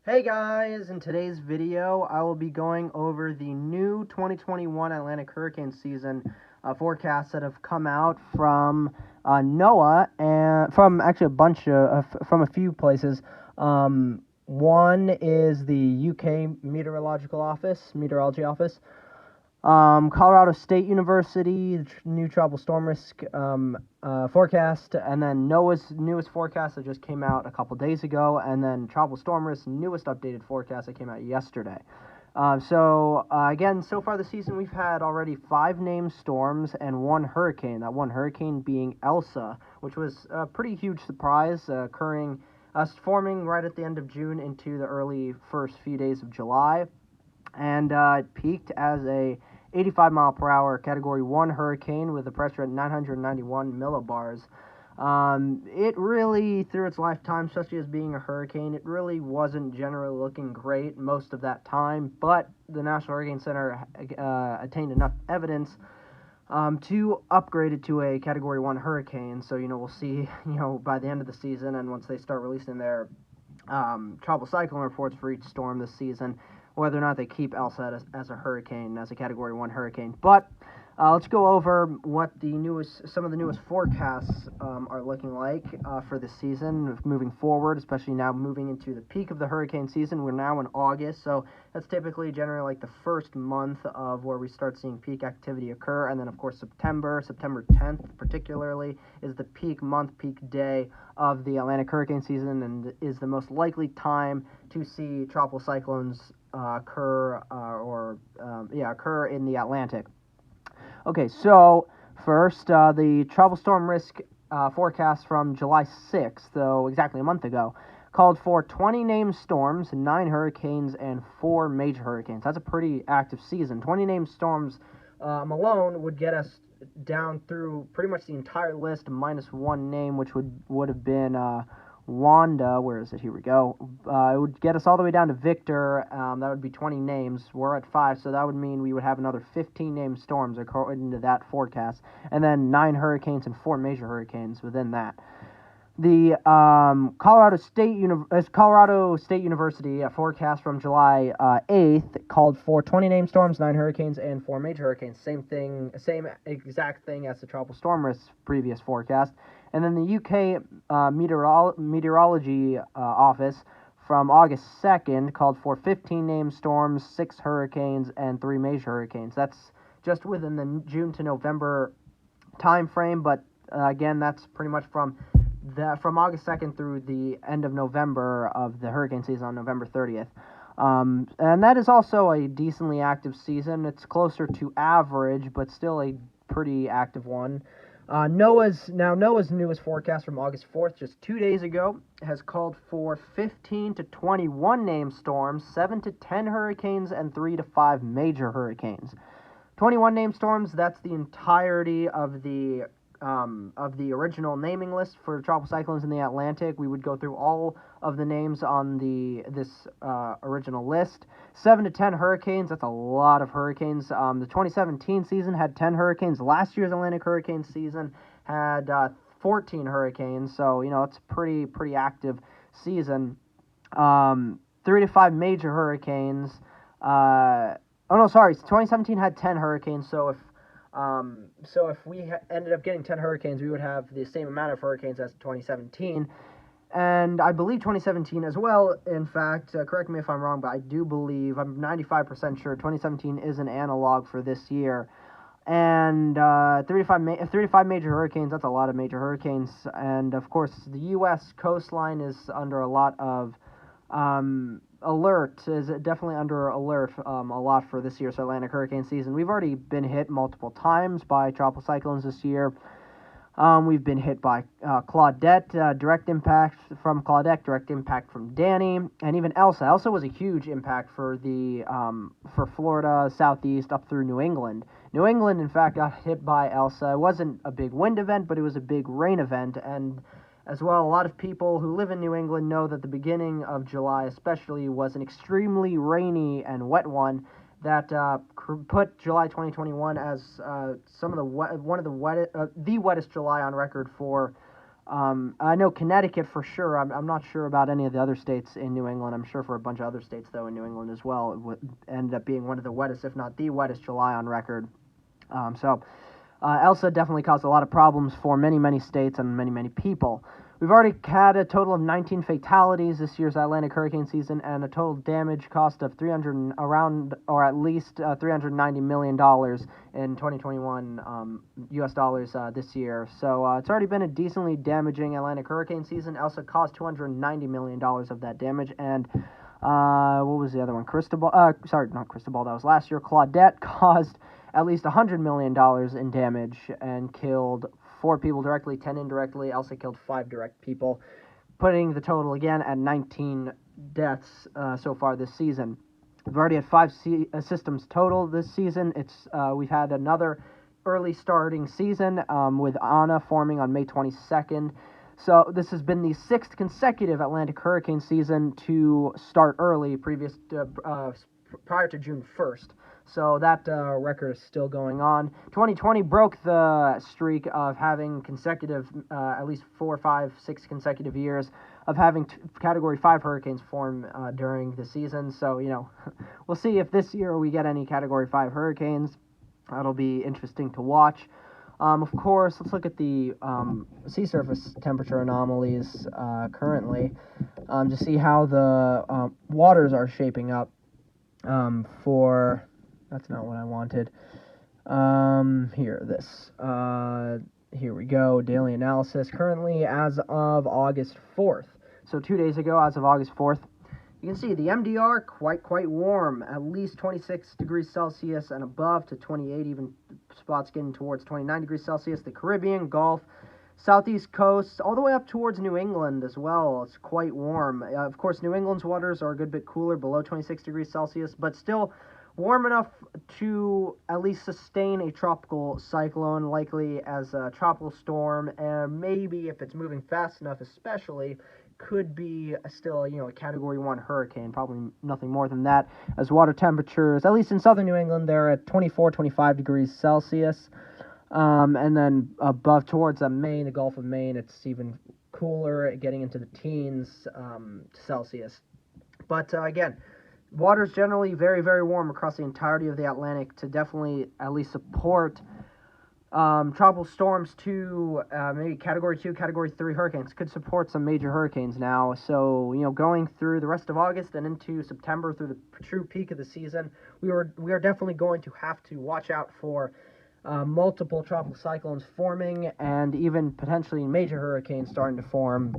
Hey guys, in today's video I will be going over the new 2021 Atlantic hurricane season forecasts that have come out from NOAA and from actually from a few places. One is the UK Meteorology Office. Colorado State University, new tropical storm risk forecast, and then NOAA's newest forecast that just came out a couple days ago, and then tropical storm risk newest updated forecast that came out yesterday. Again, so far this season we've had already 5 named storms and 1 hurricane. That 1 hurricane being Elsa, which was a pretty huge surprise, forming right at the end of June into the early first few days of July, and it peaked as a 85 mile per hour Category 1 hurricane with a pressure at 991 millibars. It really, through its lifetime, especially as being a hurricane, it really wasn't generally looking great most of that time, but the National Hurricane Center attained enough evidence to upgrade it to a Category 1 hurricane. So, we'll see, by the end of the season, and once they start releasing their tropical cyclone reports for each storm this season, whether or not they keep Elsa as a hurricane, as a Category 1 hurricane. But let's go over what some of the newest forecasts are looking like for this season moving forward, especially now moving into the peak of the hurricane season. We're now in August, so that's typically generally like the first month of where we start seeing peak activity occur. And then, of course, September 10th particularly, is the peak month, peak day of the Atlantic hurricane season, and is the most likely time to see tropical cyclones occur in the Atlantic. Okay, so first, the tropical storm risk forecast from July 6th, so exactly a month ago, called for 20 named storms, 9 hurricanes, and 4 major hurricanes. That's a pretty active season. 20 named storms alone would get us down through pretty much the entire list minus 1 name, which would have been Wanda. Where is it? Here we go. It would get us all the way down to Victor. That would be 20 names. We're at 5, so that would mean we would have another 15 named storms according to that forecast, and then 9 hurricanes and 4 major hurricanes within that. The Colorado State University forecast from July 8th called for 20 named storms, 9 hurricanes, and 4 major hurricanes. Same exact thing as the tropical storm risk previous forecast. And then the UK Meteorology Office from August 2nd called for 15 named storms, 6 hurricanes, and 3 major hurricanes. That's just within the June to November time frame, but again, that's pretty much from August 2nd through the end of November of the hurricane season on November 30th. And that is also a decently active season. It's closer to average, but still a pretty active one. NOAA's newest forecast from August 4th, just 2 days ago, has called for 15 to 21 named storms, 7 to 10 hurricanes, and 3 to 5 major hurricanes. 21 named storms, that's the entirety of the original naming list for tropical cyclones in the Atlantic. We would go through all of the names on this original list. 7 to 10 hurricanes, that's a lot of hurricanes. The 2017 season had 10 hurricanes. Last year's Atlantic hurricane season had 14 hurricanes, so, it's a pretty active season. 3 to 5 major hurricanes. 2017 had 10 hurricanes, so if we ended up getting 10 hurricanes, we would have the same amount of hurricanes as 2017. And I believe 2017 as well, in fact, correct me if I'm wrong, but I do believe, I'm 95% sure, 2017 is an analog for this year. And 3 to 5 major hurricanes, that's a lot of major hurricanes. And, of course, the U.S. coastline is under a lot of is definitely under alert a lot for this year's Atlantic hurricane season. We've already been hit multiple times by tropical cyclones this year. We've been hit by Claudette, direct impact from Claudette, direct impact from Danny, and even Elsa. Elsa was a huge impact for for Florida, southeast, up through New England. New England, in fact, got hit by Elsa. It wasn't a big wind event, but it was a big rain event, and as well, a lot of people who live in New England know that the beginning of July especially was an extremely rainy and wet one that put July 2021 as the wettest July on record for I know Connecticut for sure. I'm not sure about any of the other states in New England. I'm sure for a bunch of other states, though, in New England as well, it would end up being one of the wettest, if not the wettest, July on record. Elsa definitely caused a lot of problems for many, many states and many, many people. We've already had a total of 19 fatalities this year's Atlantic hurricane season, and a total damage cost of at least $390 million in 2021 U.S. dollars this year. So it's already been a decently damaging Atlantic hurricane season. Elsa caused $290 million of that damage, and what was the other one? Not Cristobal. That was last year. Claudette caused at least $100 million in damage and killed 4 people directly, 10 indirectly. Elsa killed 5 direct people, putting the total again at 19 deaths so far this season. We've already had 5 systems total this season. We've had another early starting season with Anna forming on May 22nd. So this has been the 6th consecutive Atlantic hurricane season to start early, prior to June 1st. So that record is still going on. 2020 broke the streak of having consecutive, at least 4, 5, 6 consecutive years of having Category 5 hurricanes form during the season. So, we'll see if this year we get any Category 5 hurricanes. That'll be interesting to watch. Of course, let's look at the sea surface temperature anomalies currently to see how the waters are shaping up for... That's not what I wanted. Here we go. Daily analysis. Currently, as of August 4th. So 2 days ago, as of August 4th, you can see the MDR quite warm, at least 26 degrees Celsius and above to 28, even spots getting towards 29 degrees Celsius. The Caribbean, Gulf, Southeast coast, all the way up towards New England as well. It's quite warm. Of course, New England's waters are a good bit cooler, below 26 degrees Celsius, but still warm enough to at least sustain a tropical cyclone, likely as a tropical storm, and maybe if it's moving fast enough, especially, could be still, a Category 1 hurricane, probably nothing more than that, as water temperatures, at least in southern New England, they're at 24, 25 degrees Celsius, and then above towards Maine, the Gulf of Maine, it's even cooler, getting into the teens Celsius. But again, water's generally very, very warm across the entirety of the Atlantic to definitely at least support tropical storms to maybe Category 2, Category 3 hurricanes. Could support some major hurricanes now. So, going through the rest of August and into September through the true peak of the season, we are definitely going to have to watch out for multiple tropical cyclones forming and even potentially major hurricanes starting to form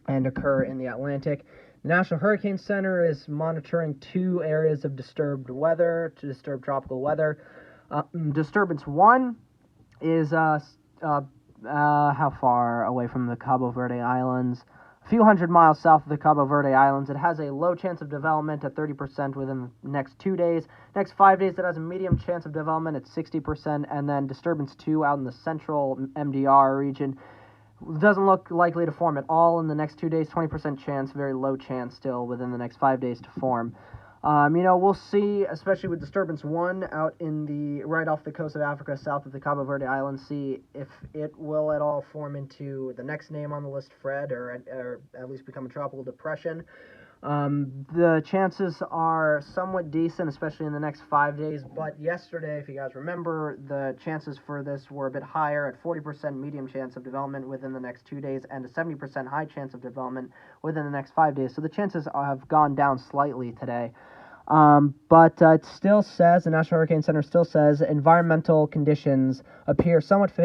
and occur in the Atlantic. The National Hurricane Center is monitoring 2 areas of disturbed tropical weather. Disturbance 1 is how far away from the Cabo Verde Islands? A few hundred miles south of the Cabo Verde Islands. It has a low chance of development at 30% within the next 2 days. Next 5 days, it has a medium chance of development at 60%, and then Disturbance 2 out in the central MDR region doesn't look likely to form at all in the next 2 days. 20% chance, very low chance still within the next 5 days to form. We'll see, especially with Disturbance 1 out right off the coast of Africa, south of the Cabo Verde Islands, see if it will at all form into the next name on the list, Fred, or at least become a tropical depression. The chances are somewhat decent, especially in the next 5 days, but yesterday, if you guys remember, the chances for this were a bit higher at 40% medium chance of development within the next 2 days and a 70% high chance of development within the next 5 days. So the chances have gone down slightly today. But it still says, the National Hurricane Center still says, environmental conditions appear somewhat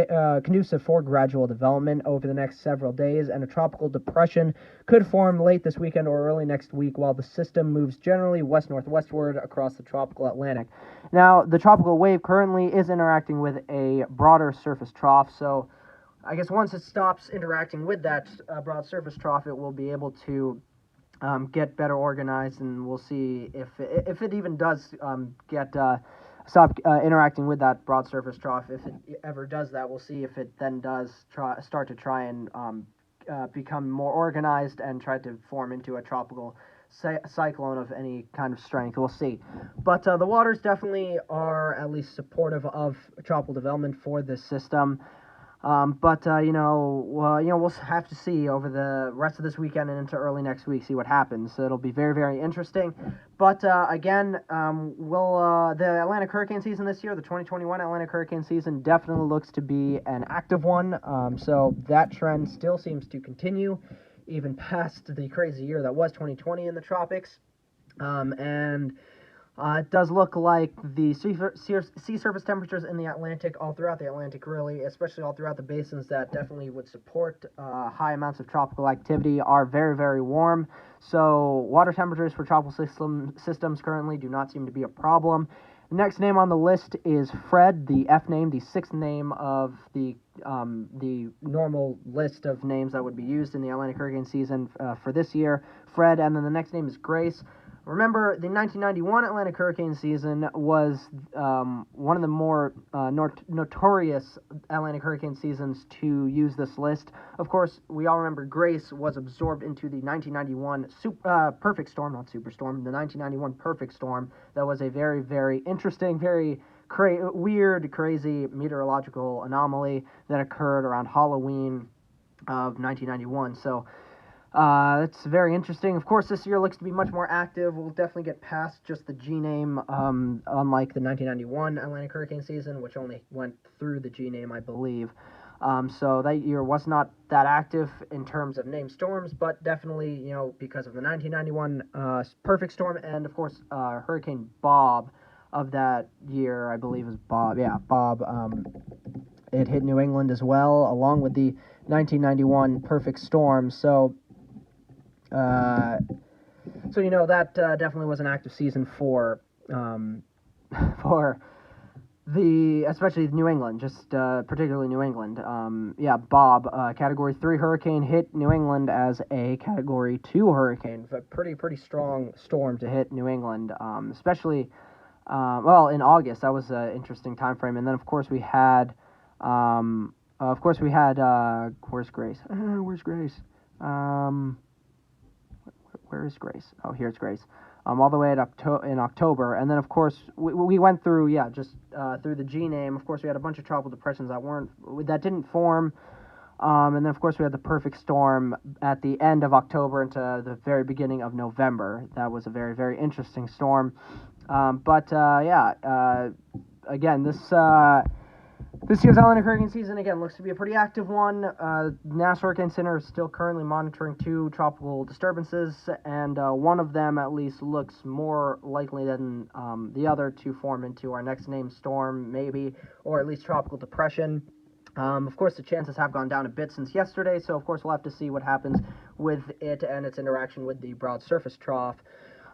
conducive for gradual development over the next several days, and a tropical depression could form late this weekend or early next week while the system moves generally west-northwestward across the tropical Atlantic. Now, the tropical wave currently is interacting with a broader surface trough, so I guess once it stops interacting with that broad surface trough, it will be able to get better organized, and we'll see if it even does stop interacting with that broad surface trough. If it ever does that, we'll see if it then does start to try and become more organized and try to form into a tropical cyclone of any kind of strength. We'll see. But the waters definitely are at least supportive of tropical development for this system. We'll have to see over the rest of this weekend and into early next week, see what happens. So it'll be very, very interesting. But the Atlantic hurricane season this year, the 2021 Atlantic hurricane season, definitely looks to be an active one. So that trend still seems to continue, even past the crazy year that was 2020 in the tropics. It does look like the sea surface temperatures in the Atlantic, all throughout the Atlantic really, especially all throughout the basins that definitely would support high amounts of tropical activity, are very, very warm. So water temperatures for tropical systems currently do not seem to be a problem. The next name on the list is Fred, the F name, the sixth name of the normal list of names that would be used in the Atlantic hurricane season for this year. Fred, and then the next name is Grace. Remember, the 1991 Atlantic hurricane season was one of the more notorious Atlantic hurricane seasons to use this list. Of course, we all remember Grace was absorbed into the 1991 perfect storm, not superstorm, the 1991 perfect storm. That was a very, very interesting, very weird, crazy meteorological anomaly that occurred around Halloween of 1991. So it's very interesting. Of course, this year looks to be much more active. We'll definitely get past just the G name, unlike the 1991 Atlantic hurricane season, which only went through the G name, I believe. So that year was not that active in terms of named storms, but definitely, because of the 1991 perfect storm, and of course, Hurricane Bob of that year, I believe is Bob. Yeah, Bob. It hit New England as well, along with the 1991 perfect storm. So that definitely was an active season for especially New England, just particularly New England. Bob, Category 3 hurricane hit New England as a Category 2 hurricane. A pretty strong storm to hit New England, especially in August. That was an interesting time frame. And then of course we had where's Grace? Where's Grace? Where is Grace? Oh, here's Grace. All the way in October, and then of course we went through through the G name. Of course, we had a bunch of tropical depressions that didn't form, and then of course we had the perfect storm at the end of October into the very beginning of November. That was a very, very interesting storm. Again, this year's Atlantic hurricane season, again, looks to be a pretty active one. National Hurricane Center is still currently monitoring 2 tropical disturbances, and one of them at least looks more likely than the other to form into our next named storm, maybe, or at least tropical depression. Of course, the chances have gone down a bit since yesterday, so of course we'll have to see what happens with it and its interaction with the broad surface trough.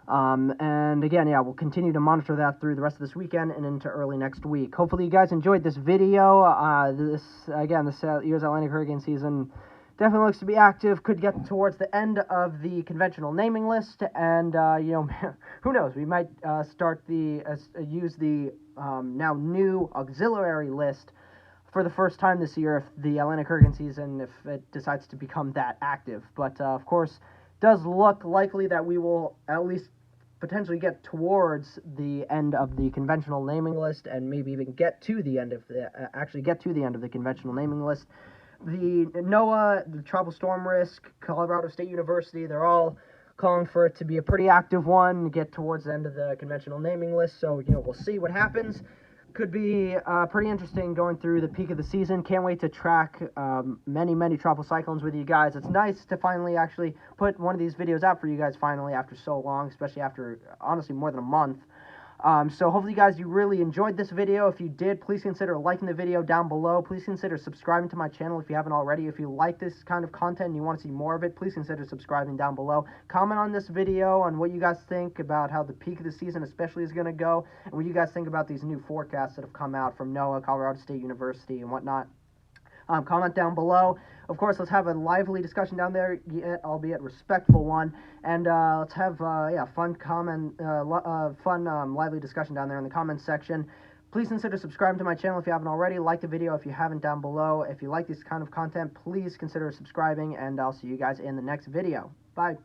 And again, we'll continue to monitor that through the rest of this weekend and into early next week. Hopefully you guys enjoyed this video. This year's Atlantic hurricane season definitely looks to be active, could get towards the end of the conventional naming list, and, who knows, we might use the now new auxiliary list for the first time this year if the Atlantic hurricane season, if it decides to become that active. But, of course, does look likely that we will at least potentially get towards the end of the conventional naming list, and maybe even get to the end of the conventional naming list. The NOAA, the Tropical Storm Risk, Colorado State University, they're all calling for it to be a pretty active one, get towards the end of the conventional naming list. So we'll see what happens. Could be pretty interesting going through the peak of the season. Can't wait to track many tropical cyclones with you guys. It's nice to finally actually put one of these videos out for you guys finally after so long, especially after, honestly, more than a month. So hopefully you guys, you really enjoyed this video. If you did, please consider liking the video down below. Please consider subscribing to my channel if you haven't already. If you like this kind of content and you want to see more of it, please consider subscribing down below. Comment on this video on what you guys think about how the peak of the season especially is going to go, and what you guys think about these new forecasts that have come out from NOAA, Colorado State University, and whatnot. Comment down below. Of course, let's have a lively discussion down there, albeit respectful one, and let's have lively discussion down there in the comments section. Please consider subscribing to my channel if you haven't already. Like the video if you haven't down below. If you like this kind of content, please consider subscribing, and I'll see you guys in the next video. Bye.